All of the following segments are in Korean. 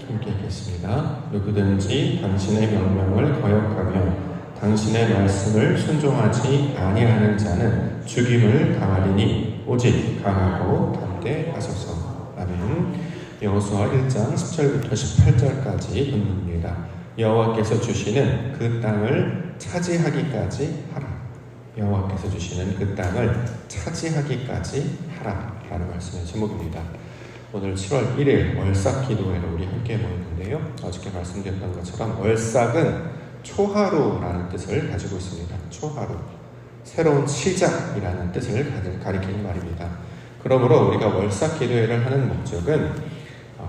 함께 읽겠습니다. 누구든지 당신의 명령을 거역하며 당신의 말씀을 순종하지 아니하는 자는 죽임을 당하리니 오직 강하고 담대하소서. 아멘. 여호수아 1장 10절부터 18절까지 본문입니다. 여호와께서 주시는 그 땅을 차지하기까지 하라. 여호와께서 주시는 그 땅을 차지하기까지 하라 라는 말씀의 제목입니다. 오늘 7월 1일 월삭 기도회로 우리 함께 모였는데요. 어저께 말씀드렸던 것처럼 월삭은 초하루라는 뜻을 가지고 있습니다. 초하루, 새로운 시작이라는 뜻을 가리키는 말입니다. 그러므로 우리가 월삭 기도회를 하는 목적은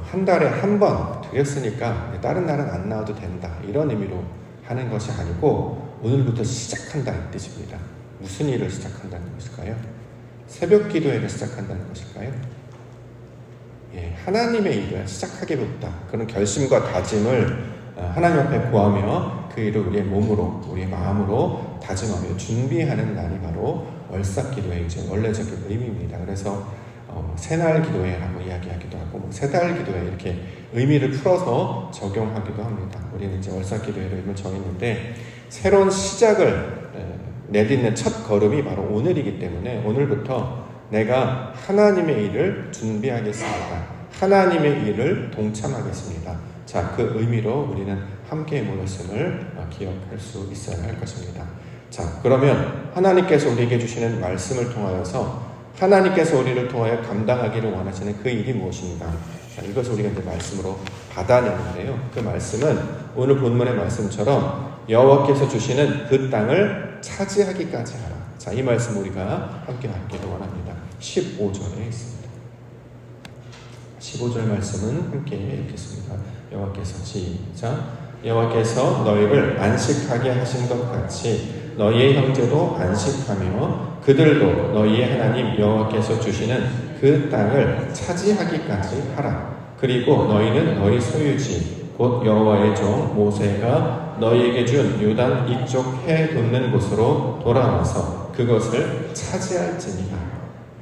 한 달에 한 번 드렸으니까 다른 날은 안 나와도 된다, 이런 의미로 하는 것이 아니고 오늘부터 시작한다는 뜻입니다. 무슨 일을 시작한다는 것일까요? 새벽 기도회를 시작한다는 것일까요? 하나님의 일을 시작하기부터 그런 결심과 다짐을 하나님 앞에 구하며 그 일을 우리의 몸으로, 우리의 마음으로 다짐하며 준비하는 날이 바로 월삭 기도회의 원래적인 의미입니다. 그래서 새날 기도회라고 이야기하기도 하고 새달 기도회 이렇게 의미를 풀어서 적용하기도 합니다. 우리는 이제 월삭 기도회로 이름을 정했는데 새로운 시작을 내딛는 첫 걸음이 바로 오늘이기 때문에 오늘부터 내가 하나님의 일을 준비하겠습니다. 하나님의 일을 동참하겠습니다. 자, 그 의미로 우리는 함께 모였음을 기억할 수 있어야 할 것입니다. 자, 그러면 하나님께서 우리에게 주시는 말씀을 통하여서 하나님께서 우리를 통하여 감당하기를 원하시는 그 일이 무엇인가? 자, 이것을 우리가 이제 말씀으로 받아내는데요. 그 말씀은 오늘 본문의 말씀처럼 여호와께서 주시는 그 땅을 차지하기까지 하라. 자, 이 말씀 우리가 함께 받기를 원합니다. 15절에 있습니다. 15절 말씀은 함께 읽겠습니다. 여호와께서 시작. 여호와께서 너희를 안식하게 하신 것 같이 너희의 형제도 안식하며 그들도 너희의 하나님 여호와께서 주시는 그 땅을 차지하기까지 하라. 그리고 너희는 너희 소유지 곧 여호와의 종 모세가 너희에게 준 요단 이쪽 해 돋는 곳으로 돌아와서 그것을 차지할지니라.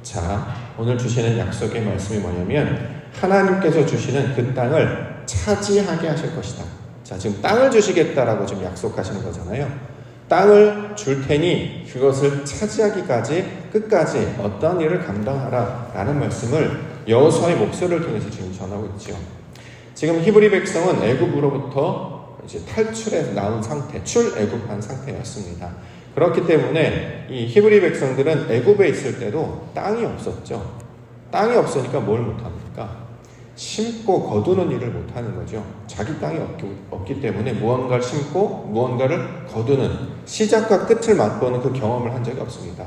자, 오늘 주시는 약속의 말씀이 뭐냐면 하나님께서 주시는 그 땅을 차지하게 하실 것이다. 자, 지금 땅을 주시겠다라고 지금 약속하시는 거잖아요. 땅을 줄 테니 그것을 차지하기까지 끝까지 어떤 일을 감당하라 라는 말씀을 여호수아의 목소리를 통해서 지금 전하고 있죠. 지금 히브리 백성은 애굽으로부터 이제 탈출해 나온 상태, 출애굽한 상태였습니다. 그렇기 때문에 이 히브리 백성들은 애굽에 있을 때도 땅이 없었죠. 땅이 없으니까 뭘 못합니까? 심고 거두는 일을 못하는 거죠. 자기 땅이 없기 때문에 무언가를 심고 무언가를 거두는 시작과 끝을 맛보는 그 경험을 한 적이 없습니다.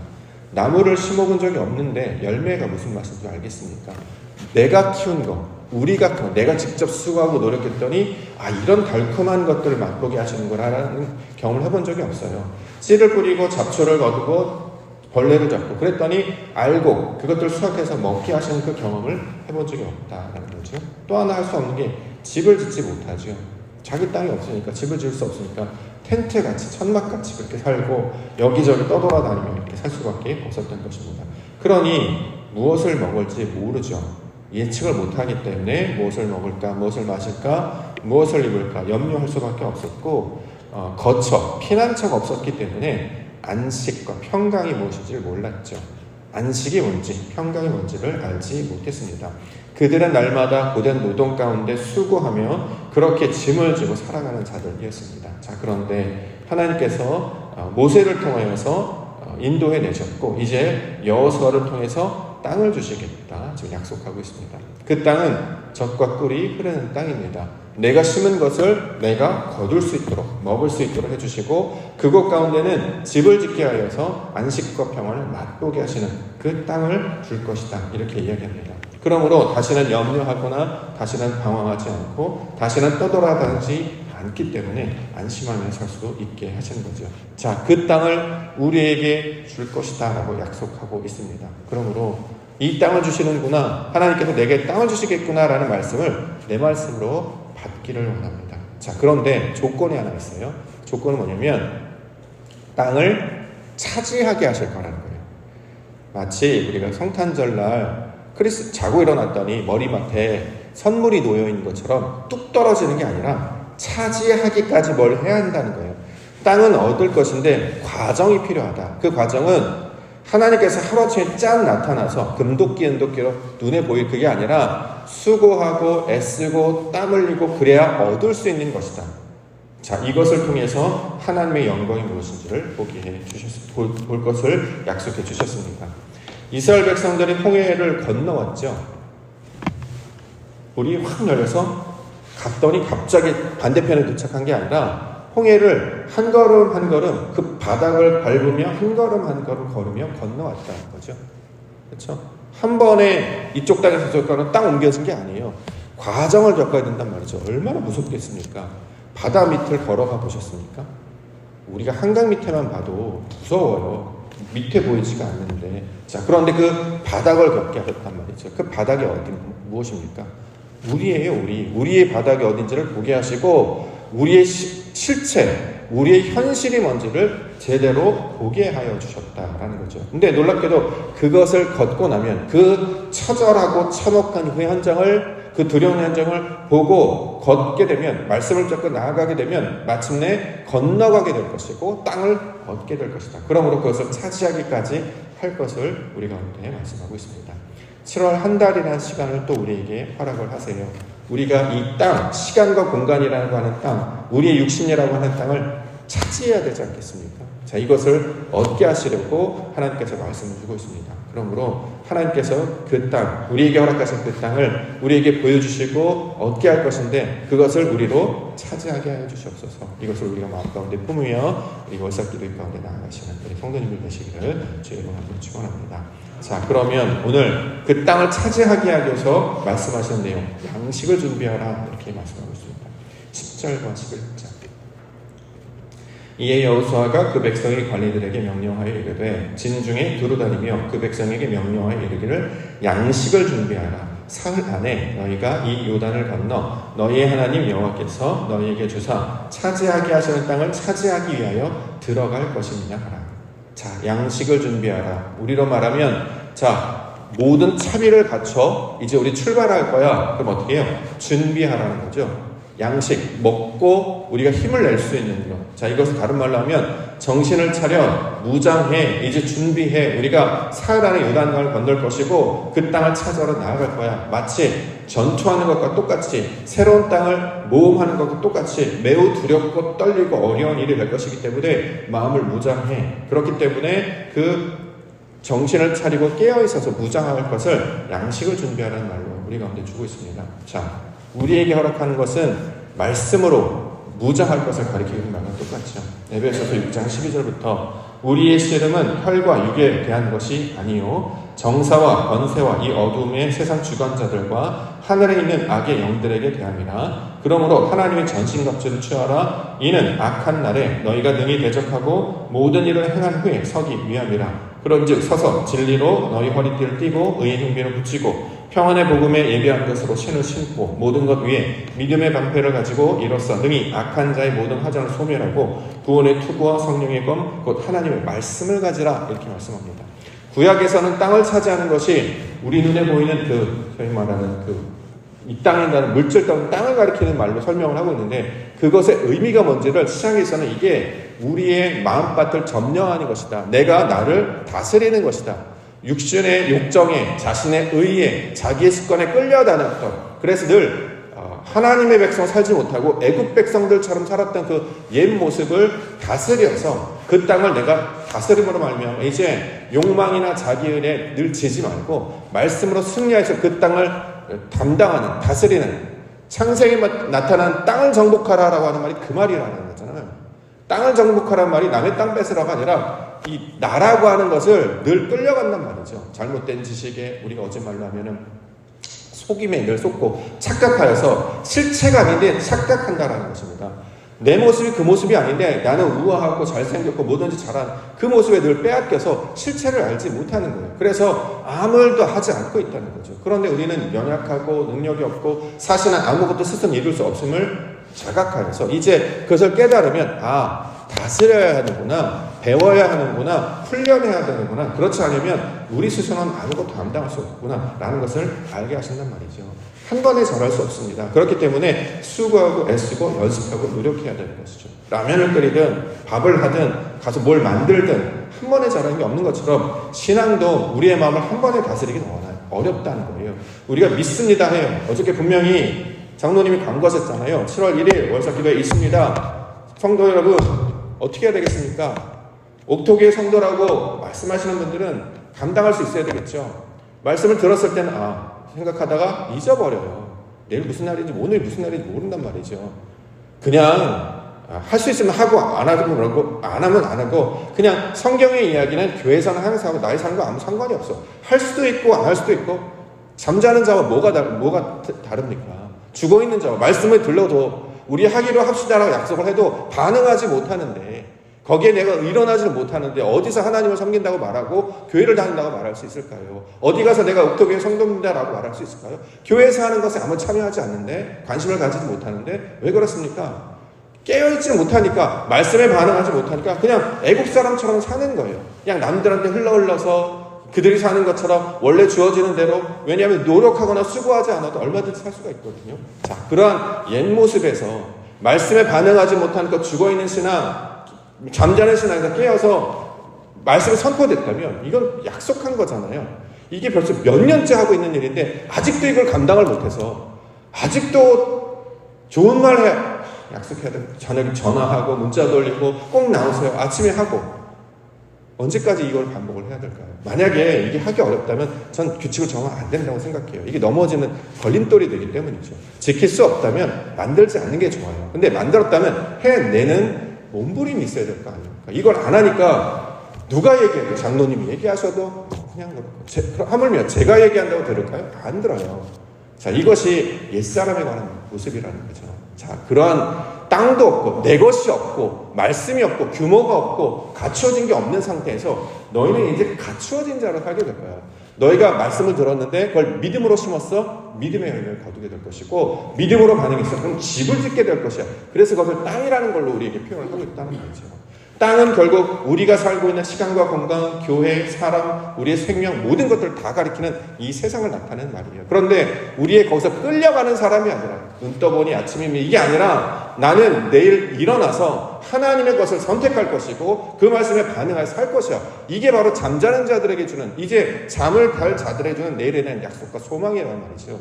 나무를 심어본 적이 없는데 열매가 무슨 맛인지 알겠습니까? 내가 키운 거, 내가 직접 수고하고 노력했더니 이런 달콤한 것들을 맛보게 하시는 거라는 경험을 해본 적이 없어요. 씨를 뿌리고 잡초를 거두고 벌레를 잡고 그랬더니 알고 그것들 수확해서 먹게 하시는 그 경험을 해본 적이 없다라는 거죠. 또 하나 할 수 없는 게 집을 짓지 못하죠. 자기 땅이 없으니까, 집을 지을 수 없으니까 텐트같이 천막같이 그렇게 살고 여기저기 떠돌아다니며 이렇게 살 수밖에 없었던 것입니다. 그러니 무엇을 먹을지 모르죠. 예측을 못하기 때문에 무엇을 먹을까, 무엇을 마실까, 무엇을 입을까 염려할 수밖에 없었고 거처, 피난처가 없었기 때문에 안식과 평강이 무엇인지를 몰랐죠. 안식이 뭔지, 평강이 뭔지를 알지 못했습니다. 그들은 날마다 고된 노동 가운데 수고하며 그렇게 짐을 지고 살아가는 자들이었습니다. 자, 그런데 하나님께서 모세를 통하여서 인도해 내셨고 이제 여호수아를 통해서 땅을 주시겠다 지금 약속하고 있습니다. 그 땅은 젖과 꿀이 흐르는 땅입니다. 내가 심은 것을 내가 거둘 수 있도록, 먹을 수 있도록 해주시고 그곳 가운데는 집을 짓게 하여서 안식과 평안을 맛보게 하시는 그 땅을 줄 것이다, 이렇게 이야기합니다. 그러므로 다시는 염려하거나 다시는 방황하지 않고 다시는 떠돌아다니지 않기 때문에 안심하며 살 수 있게 하시는 거죠. 자, 그 땅을 우리에게 줄 것이다 라고 약속하고 있습니다. 그러므로 이 땅을 주시는구나, 하나님께서 내게 땅을 주시겠구나 라는 말씀을 내 말씀으로 받기를 원합니다. 자, 그런데 조건이 하나 있어요. 조건은 뭐냐면 땅을 차지하게 하실 거라는 거예요. 마치 우리가 성탄절날 자고 일어났더니 머리맡에 선물이 놓여 있는 것처럼 뚝 떨어지는 게 아니라 차지하기까지 뭘 해야 한다는 거예요. 땅은 얻을 것인데 과정이 필요하다. 그 과정은 하나님께서 하루아침에 짠 나타나서 금도끼 은도끼로 눈에 보일 그게 아니라 수고하고 애쓰고 땀 흘리고 그래야 얻을 수 있는 것이다. 자, 이것을 통해서 하나님의 영광이 무엇인지를 볼 것을 약속해 주셨습니다. 이스라엘 백성들이 홍해를 건너왔죠. 물이 확 열려서 갔더니 갑자기 반대편에 도착한 게 아니라 홍해를 한 걸음 한 걸음 그 바닥을 밟으며 한 걸음 한 걸음 걸으며 건너왔다는 거죠. 그렇죠? 한 번에 이쪽 땅에서 저쪽 땅으로 땅 옮겨진 게 아니에요. 과정을 겪어야 된단 말이죠. 얼마나 무섭겠습니까? 바다 밑을 걸어가 보셨습니까? 우리가 한강 밑에만 봐도 무서워요. 밑에 보이지가 않는데. 자, 그런데 그 바닥을 겪게 하셨단 말이죠. 그 바닥이 무엇입니까? 우리예요, 우리. 우리의 바닥이 어딘지를 보게 하시고 우리의 실체, 우리의 현실이 뭔지를 제대로 보게 하여 주셨다라는 거죠. 근데 놀랍게도 그것을 걷고 나면 그 처절하고 참혹한 그 현장을, 그 두려운 현장을 보고 걷게 되면, 말씀을 듣고 나아가게 되면 마침내 건너가게 될 것이고 땅을 얻게 될 것이다. 그러므로 그것을 차지하기까지 할 것을 우리 가운데 말씀하고 있습니다. 7월 한 달이라는 시간을 또 우리에게 허락을 하세요. 우리가 이 땅, 시간과 공간이라고 하는 땅, 우리의 육신이라고 하는 땅을 차지해야 되지 않겠습니까? 자, 이것을 얻게 하시려고 하나님께서 말씀을 주고 있습니다. 그러므로 하나님께서 그 땅, 우리에게 허락하신 그 땅을 우리에게 보여주시고 얻게 할 것인데 그것을 우리로 차지하게 하여 주시옵소서. 이것을 우리가 마음 가운데 품으며 우리 월삭기도회 가운데 나아가시는 우리 성도님들 되시기를 주의 이름으로 축원합니다. 자, 그러면 오늘 그 땅을 차지하게 하기 위해서 말씀하시는 내용, 양식을 준비하라 이렇게 말씀하고 있습니다. 10절과 11절. 이에 여호수아가 그 백성의 관리들에게 명령하여 이르되 진중에 두루다니며 그 백성에게 명령하여 이르기를 양식을 준비하라. 사흘 안에 너희가 이 요단을 건너 너희의 하나님 여호와께서 너희에게 주사 차지하게 하시는 땅을 차지하기 위하여 들어갈 것이니라 하라. 자, 양식을 준비하라. 우리로 말하면 자, 모든 차비를 갖춰 이제 우리 출발할 거야. 그럼 어떻게 해요? 준비하라는 거죠. 양식, 먹고 우리가 힘을 낼 수 있는 것. 자, 이것을 다른 말로 하면 정신을 차려, 무장해, 이제 준비해. 우리가 사흘 안에 요단강을 건널 것이고 그 땅을 찾아러 나아갈 거야. 마치 전투하는 것과 똑같이, 새로운 땅을 모험하는 것과 똑같이 매우 두렵고 떨리고 어려운 일이 될 것이기 때문에 마음을 무장해. 그렇기 때문에 그 정신을 차리고 깨어있어서 무장할 것을 양식을 준비하라는 말로 우리 가운데 주고 있습니다. 자, 우리에게 허락하는 것은 말씀으로 무장할 것을 가리키는 말과 똑같죠. 에베소서 6장 12절부터 우리의 씨름은 혈과 육에 대한 것이 아니요 정사와 권세와 이 어둠의 세상 주관자들과 하늘에 있는 악의 영들에게 대함이라. 그러므로 하나님의 전신갑주를 취하라. 이는 악한 날에 너희가 능히 대적하고 모든 일을 행한 후에 서기 위함이라. 그런즉 서서 진리로 너희 허리띠를 띠고 의의 흉비를 붙이고 평안의 복음에 예비한 것으로 신을 신고 모든 것 위에 믿음의 방패를 가지고 이로써 능히 악한 자의 모든 화장을 소멸하고 구원의 투구와 성령의 검 곧 하나님의 말씀을 가지라. 이렇게 말씀합니다. 구약에서는 땅을 차지하는 것이 우리 눈에 보이는 그 소위 말하는 이 땅이라는 물질 땅을 가리키는 말로 설명을 하고 있는데 그것의 의미가 뭔지를 시장에서는 이게 우리의 마음밭을 점령하는 것이다. 내가 나를 다스리는 것이다. 육신의 욕정에, 자신의 의에, 자기의 습관에 끌려다녔던, 그래서 늘 하나님의 백성 살지 못하고 애굽 백성들처럼 살았던 그 옛 모습을 다스려서 그 땅을 내가 다스림으로 말미암아 이제 욕망이나 자기의에 늘 지지 말고 말씀으로 승리해서 그 땅을 담당하는, 다스리는, 창세기에 나타난 땅을 정복하라라고 하는 말이 그 말이라는 거잖아요. 땅을 정복하라는 말이 남의 땅 뺏으라가 아니라 이 나라고 하는 것을 늘 끌려간단 말이죠. 잘못된 지식에 우리가 어제 말로 하면은 속임에 늘 속고 착각하여서 실체가 아닌데 착각한다라는 것입니다. 내 모습이 그 모습이 아닌데 나는 우아하고 잘생겼고 뭐든지 잘한 그 모습에 늘 빼앗겨서 실체를 알지 못하는 거예요. 그래서 아무 일도 하지 않고 있다는 거죠. 그런데 우리는 연약하고 능력이 없고 사실은 아무것도 스스로 이룰 수 없음을 자각하여서 이제 그것을 깨달으면 다스려야 하는구나, 배워야 하는구나, 훈련해야 되는구나. 그렇지 않으면 우리 스스로는 아무것도 감당할 수 없구나 라는 것을 알게 하신단 말이죠. 한 번에 절할 수 없습니다. 그렇기 때문에 수고하고 애쓰고 연습하고 노력해야 되는 것이죠. 라면을 끓이든 밥을 하든 가서 뭘 만들든 한 번에 잘하는 게 없는 것처럼 신앙도 우리의 마음을 한 번에 다스리기 어렵다는 거예요. 우리가 믿습니다 해요. 어저께 분명히 장로님이 간구하셨잖아요. 7월 1일 월사기도회 있습니다. 성도 여러분 어떻게 해야 되겠습니까? 옥토교회 성도라고 말씀하시는 분들은 감당할 수 있어야 되겠죠. 말씀을 들었을 때는 생각하다가 잊어버려요. 내일 무슨 날인지 오늘 무슨 날인지 모른단 말이죠. 그냥 할 수 있으면 하고 안 하면 그러고 안 하면 안 하고 그냥 성경의 이야기는 교회에서는 항상 하고 나의 삶과 아무 상관이 없어. 할 수도 있고 안 할 수도 있고 잠자는 자와 뭐가 다릅니까? 죽어있는 자와 말씀을 들러도 우리 하기로 합시다라고 약속을 해도 반응하지 못하는데 거기에 내가 일어나지를 못하는데 어디서 하나님을 섬긴다고 말하고 교회를 다닌다고 말할 수 있을까요? 어디 가서 내가 옥토교회 성도입니다라고 말할 수 있을까요? 교회에서 하는 것에 아무 참여하지 않는데 관심을 가지지 못하는데 왜 그렇습니까? 깨어있지 못하니까 말씀에 반응하지 못하니까 그냥 애국 사람처럼 사는 거예요. 그냥 남들한테 흘러서 그들이 사는 것처럼 원래 주어지는 대로 왜냐하면 노력하거나 수고하지 않아도 얼마든지 살 수가 있거든요. 자, 그러한 옛 모습에서 말씀에 반응하지 못하니까 죽어있는 신앙 잠자는 신앙에서 깨어서 말씀이 선포됐다면 이건 약속한 거잖아요. 이게 벌써 몇 년째 하고 있는 일인데 아직도 이걸 감당을 못해서 아직도 좋은 말 해 약속해야 돼. 저녁에 전화하고 문자 돌리고 꼭 나오세요. 아침에 하고 언제까지 이걸 반복을 해야 될까요? 만약에 이게 하기 어렵다면 전 규칙을 정하면 안 된다고 생각해요. 이게 넘어지는 걸림돌이 되기 때문이죠. 지킬 수 없다면 만들지 않는 게 좋아요. 근데 만들었다면 해내는 몸부림이 있어야 될 거 아닙니까? 이걸 안 하니까 누가 얘기해도 장로님이 얘기하셔도 그냥 하물며 제가 얘기한다고 들을까요? 안 들어요. 자, 이것이 옛사람에 관한 모습이라는 거죠. 자, 그러한 땅도 없고 내 것이 없고 말씀이 없고 규모가 없고 갖추어진 게 없는 상태에서 너희는 이제 갖추어진 자로 살게 될 거야. 너희가 말씀을 들었는데 그걸 믿음으로 심었어? 믿음의 열매를 거두게 될 것이고 믿음으로 반응했어? 그럼 집을 짓게 될 것이야. 그래서 그것을 땅이라는 걸로 우리에게 표현을 하고 있다는 말이죠. 땅은 결국 우리가 살고 있는 시간과 공간, 교회, 사람, 우리의 생명 모든 것들을 다 가리키는 이 세상을 나타내는 말이에요. 그런데 우리의 거기서 끌려가는 사람이 아니라 눈 떠보니 아침이면 이게 아니라 나는 내일 일어나서 하나님의 것을 선택할 것이고 그 말씀에 반응하여 살 것이야. 이게 바로 잠자는 자들에게 주는 이제 잠을 달 자들에게 주는 내일에 대한 약속과 소망이라는 말이죠.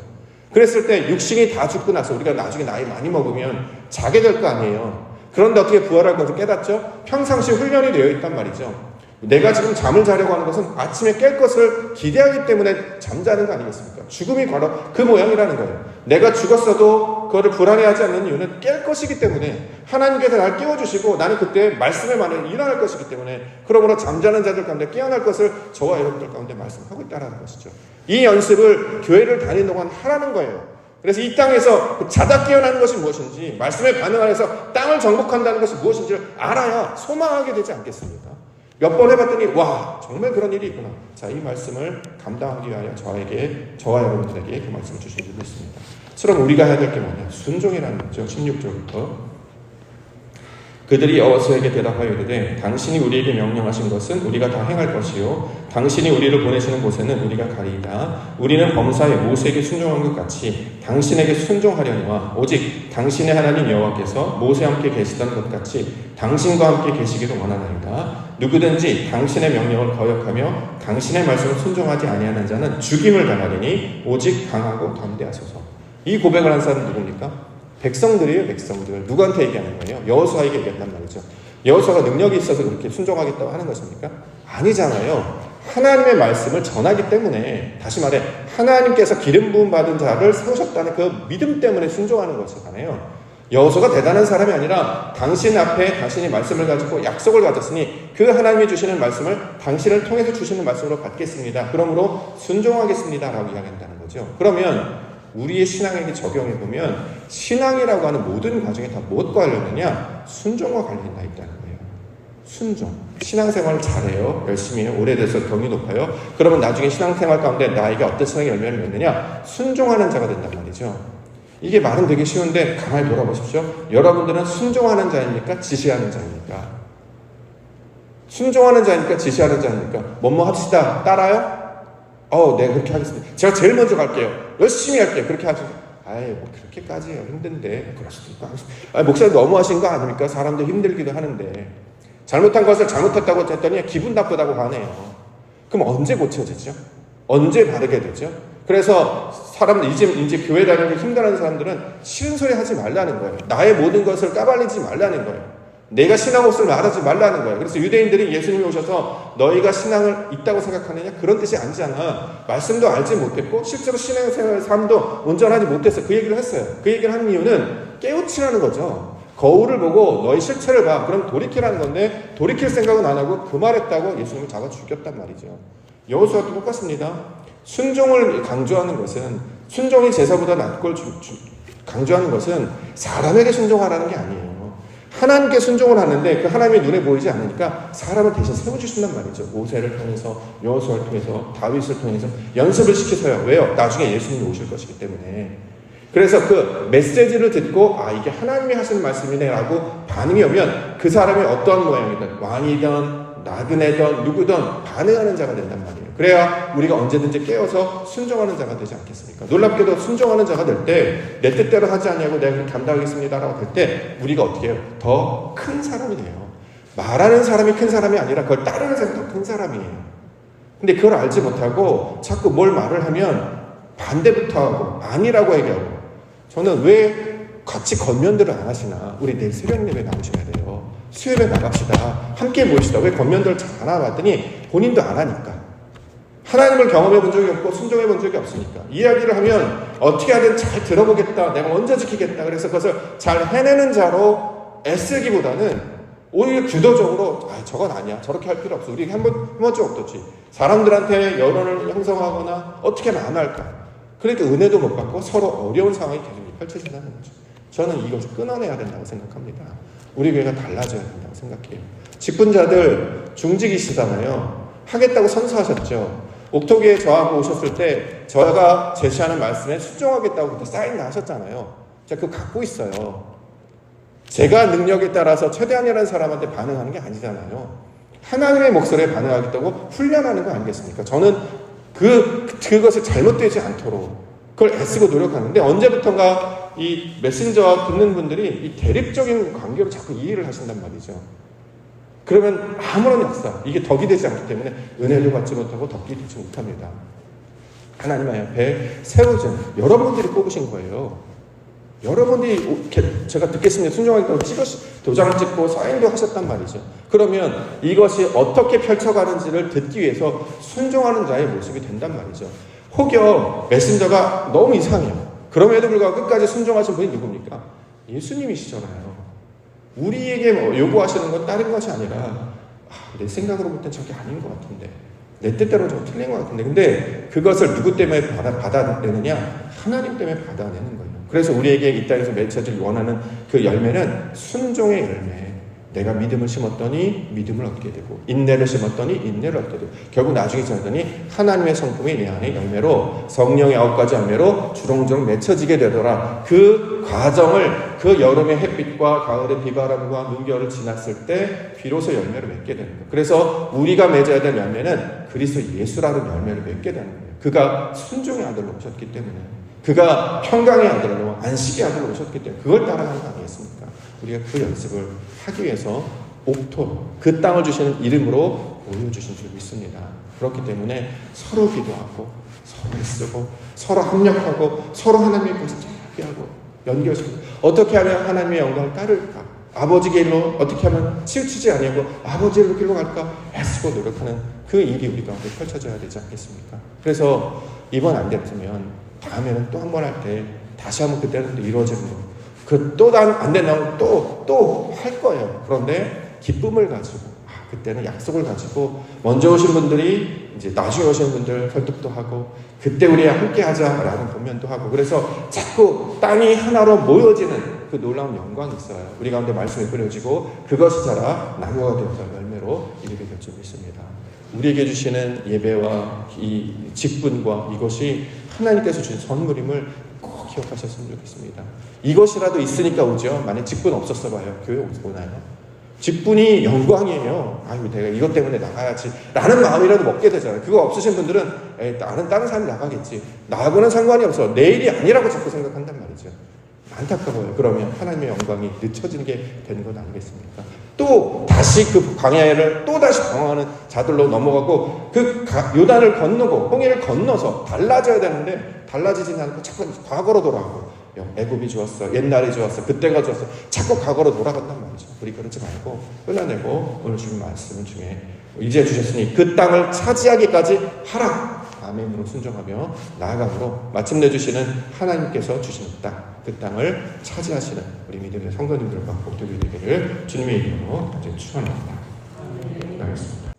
그랬을 때 육신이 다 죽고 나서 우리가 나중에 나이 많이 먹으면 자게 될 거 아니에요. 그런데 어떻게 부활할 것을 깨닫죠? 평상시 훈련이 되어 있단 말이죠. 내가 지금 잠을 자려고 하는 것은 아침에 깰 것을 기대하기 때문에 잠자는 거 아니겠습니까? 죽음이 바로 그 모양이라는 거예요. 내가 죽었어도 그거를 불안해하지 않는 이유는 깰 것이기 때문에 하나님께서 날 깨워주시고 나는 그때 말씀에 반해 일어날 것이기 때문에 그러므로 잠자는 자들 가운데 깨어날 것을 저와 여러분들 가운데 말씀하고 있다는 것이죠. 이 연습을 교회를 다니는 동안 하라는 거예요. 그래서 이 땅에서 자다 깨어나는 것이 무엇인지 말씀에 반응하여서 땅을 정복한다는 것이 무엇인지를 알아야 소망하게 되지 않겠습니까? 몇 번 해봤더니 와 정말 그런 일이 있구나. 자, 이 말씀을 감당하기 위하여 저와 여러분들에게 그 말씀을 주신 줄로 있습니다. 그럼 우리가 해야 될 게 뭐냐? 순종이라는 거죠. 16절부터 그들이 여호수아에게 대답하여 이르되 당신이 우리에게 명령하신 것은 우리가 다 행할 것이요 당신이 우리를 보내시는 곳에는 우리가 가리이다. 우리는 범사에 모세에게 순종한 것 같이 당신에게 순종하려니와 오직 당신의 하나님 여호와께서 모세와 함께 계시던 것 같이 당신과 함께 계시기를 원하나이다. 누구든지 당신의 명령을 거역하며 당신의 말씀을 순종하지 아니하는 자는 죽임을 당하리니 오직 강하고 담대하소서. 이 고백을 한 사람은 누굽니까? 백성들이에요. 백성들. 누구한테 얘기하는 거예요? 여호수아에게 얘기했단 말이죠. 여호수아가 능력이 있어서 그렇게 순종하겠다고 하는 것입니까? 아니잖아요. 하나님의 말씀을 전하기 때문에 다시 말해 하나님께서 기름 부음 받은 자를 세우셨다는 그 믿음 때문에 순종하는 것이잖아요. 여호수아가 대단한 사람이 아니라 당신 앞에 당신이 말씀을 가지고 약속을 가졌으니 그 하나님이 주시는 말씀을 당신을 통해서 주시는 말씀으로 받겠습니다. 그러므로 순종하겠습니다 라고 이야기한다는 거죠. 그러면 우리의 신앙에게 적용해보면 신앙이라고 하는 모든 과정이 다 무엇과 관련되냐? 순종과 관련이 있다는 거예요. 순종. 신앙생활을 잘해요. 열심히 해요. 오래돼서 경이 높아요. 그러면 나중에 신앙생활 가운데 나에게 어떤 신앙의 열매를 맺느냐? 순종하는 자가 된단 말이죠. 이게 말은 되게 쉬운데 가만히 돌아보십시오. 여러분들은 순종하는 자입니까? 지시하는 자입니까? 순종하는 자입니까? 지시하는 자입니까? 뭐뭐 합시다. 따라요? 네, 그렇게 하겠습니다. 제가 제일 먼저 갈게요. 열심히 할게요. 그렇게 하죠. 뭐 그렇게까지요. 힘든데. 그럴 수도 있고. 목사님 너무하신 거 아닙니까? 사람들 힘들기도 하는데. 잘못한 것을 잘못했다고 했더니 기분 나쁘다고 하네요. 그럼 언제 고쳐지죠? 언제 바르게 되죠? 그래서 사람들, 이제 교회 다니기 힘들어하는 사람들은 싫은 소리 하지 말라는 거예요. 나의 모든 것을 까발리지 말라는 거예요. 내가 신앙 없음을 말하지 말라는 거예요. 그래서 유대인들이 예수님이 오셔서 너희가 신앙을 있다고 생각하느냐? 그런 뜻이 아니잖아. 말씀도 알지 못했고 실제로 신앙생활 삶도 온전하지 못했어. 그 얘기를 했어요. 그 얘기를 하는 이유는 깨우치라는 거죠. 거울을 보고 너희 실체를 봐. 그럼 돌이키라는 건데 돌이킬 생각은 안 하고 그 말했다고 예수님을 잡아 죽였단 말이죠. 여호수아도 똑같습니다. 순종을 강조하는 것은, 순종이 제사보다 낫 걸 강조하는 것은 사람에게 순종하라는 게 아니에요. 하나님께 순종을 하는데 그 하나님의 눈에 보이지 않으니까 사람을 대신 세워주신단 말이죠. 모세를 통해서, 여호수아를 통해서, 다윗을 통해서 연습을 시키서요. 왜요? 나중에 예수님이 오실 것이기 때문에. 그래서 그 메시지를 듣고 이게 하나님이 하시는 말씀이네 라고 반응이 오면 그 사람이 어떠한 모양이든, 왕이든 나그네든 누구든 반응하는 자가 된단 말이에요. 그래야 우리가 언제든지 깨어서 순종하는 자가 되지 않겠습니까? 놀랍게도 순종하는 자가 될 때 내 뜻대로 하지 아니하고 내가 그렇게 감당하겠습니다 라고 될 때 우리가 어떻게 해요? 더 큰 사람이 돼요. 말하는 사람이 큰 사람이 아니라 그걸 따르는 사람이 더 큰 사람이에요. 근데 그걸 알지 못하고 자꾸 뭘 말을 하면 반대부터 하고 아니라고 얘기하고. 저는 왜 같이 건면들을 안 하시나? 우리 내일 새벽 예배 나오셔야 돼요. 수요일에 나갑시다. 함께 모이시다. 왜 건면들을 잘 안 하봤더니 본인도 안 하니까. 하나님을 경험해 본 적이 없고 순종해 본 적이 없으니까. 이야기를 하면 어떻게 하든 잘 들어보겠다. 내가 먼저 지키겠다. 그래서 그것을 잘 해내는 자로 애쓰기보다는 오히려 주도적으로 저건 아니야. 저렇게 할 필요 없어. 우리 해본 적 없었지. 사람들한테 여론을 형성하거나 어떻게 하면 안 할까. 그러니까 은혜도 못 받고 서로 어려운 상황이 계속 펼쳐진다는 거죠. 저는 이것을 끊어내야 된다고 생각합니다. 우리 교회가 달라져야 된다고 생각해요. 직분자들 중직이시잖아요. 하겠다고 선서하셨죠. 옥토기에 저하고 오셨을 때 저가 제시하는 말씀에 순종하겠다고 그때 사인 나셨잖아요. 제가 그거 갖고 있어요. 제가 능력에 따라서 최대한이라는 사람한테 반응하는 게 아니잖아요. 하나님의 목소리에 반응하겠다고 훈련하는 거 아니겠습니까? 저는 그것이 잘못되지 않도록 그걸 애쓰고 노력하는데 언제부턴가 이 메신저와 듣는 분들이 이 대립적인 관계로 자꾸 이해를 하신단 말이죠. 그러면 아무런 역사, 이게 덕이 되지 않기 때문에 은혜를 받지 못하고 덕이 되지 못합니다. 하나님 앞에 세워진 여러분들이 뽑으신 거예요. 여러분들이 제가 듣겠습니다. 순종하겠다고 도장을 찍고 사인도 하셨단 말이죠. 그러면 이것이 어떻게 펼쳐가는지를 듣기 위해서 순종하는 자의 모습이 된단 말이죠. 혹여 메신저가 너무 이상해요. 그럼에도 불구하고 끝까지 순종하신 분이 누굽니까? 예수님이시잖아요. 우리에게 요구하시는 건 다른 것이 아니라 내 생각으로 볼 땐 저게 아닌 것 같은데 내 뜻대로 좀 틀린 것 같은데 근데 그것을 누구 때문에 받아내느냐? 하나님 때문에 받아내는 거예요. 그래서 우리에게 이 땅에서 맺혀질 원하는 그 열매는 순종의 열매. 내가 믿음을 심었더니 믿음을 얻게 되고 인내를 심었더니 인내를 얻게 되고 결국 나중에 지나더니 하나님의 성품이 내 안에 열매로 성령의 9가지 열매로 주렁주렁 맺혀지게 되더라. 그 과정을 그 여름의 햇빛과 가을의 비바람과 눈겨울을 지났을 때 비로소 열매를 맺게 되는 거예요. 그래서 우리가 맺어야 될 열매는 그리스도 예수라는 열매를 맺게 되는 거예요. 그가 순종의 아들로 오셨기 때문에 그가 평강의 아들로 안식의 아들로 오셨기 때문에 그걸 따라가는 거 아니겠습니까? 우리가 그 연습을 하기 위해서 옥토, 그 땅을 주시는 이름으로 모여주신 줄 믿습니다. 그렇기 때문에 서로 기도하고 서로 쓰고 서로 합력하고 서로 하나님의 것을 하고 연결시키고 어떻게 하면 하나님의 영광을 따를까? 아버지 길로 어떻게 하면 치우치지 아니하고 아버지의 길로 갈까? 애쓰고 노력하는 그 일이 우리 가운데 펼쳐져야 되지 않겠습니까? 그래서 이번 안 됐으면 다음에는 또 한 번 할 때 다시 한번 그때는 또 이루어지는 거. 또 안 된다면 또 할 거예요. 그런데 기쁨을 가지고 그때는 약속을 가지고 먼저 오신 분들이 이제 나중에 오신 분들 설득도 하고 그때 우리 함께 하자라는 권면도 하고 그래서 자꾸 땅이 하나로 모여지는 그 놀라운 영광이 있어요. 우리 가운데 말씀이 뿌려지고 그것이 자라 나무가 되어서 열매로 이르게 될 줄 믿습니다. 우리에게 주시는 예배와 이 직분과 이것이 하나님께서 주신 선물임을 꼭 기억하셨으면 좋겠습니다. 이것이라도 있으니까 오죠. 만약 직분 없었어 봐요. 교회 오나요? 직분이 영광이에요. 아유, 내가 이것 때문에 나가야지 라는 마음이라도 먹게 되잖아요. 그거 없으신 분들은 나는 다른 사람이 나가겠지, 나하고는 상관이 없어, 내 일이 아니라고 자꾸 생각한단 말이죠. 안타까워요. 그러면 하나님의 영광이 늦춰지는 게 되는 것 아니겠습니까? 또 다시 그 광야를 또 다시 방황하는 자들로 넘어가고, 그 요단을 건너고 홍해를 건너서 달라져야 되는데 달라지진 않고 자꾸 과거로 돌아가고, 애굽이 좋았어, 옛날이 좋았어, 그때가 좋았어, 자꾸 과거로 돌아간단 말이죠. 우리 그러지 말고 끊어내고 오늘 주신 말씀 중에 이제 주셨으니 그 땅을 차지하기까지 하라, 아멘으로 순종하며 나아가므로 마침내 주시는 하나님께서 주시는 땅, 그 땅을 차지하시는 우리 믿음의 성도님들과 복되게 되기를 주님의 이름으로 축원합니다. 나겠습니다.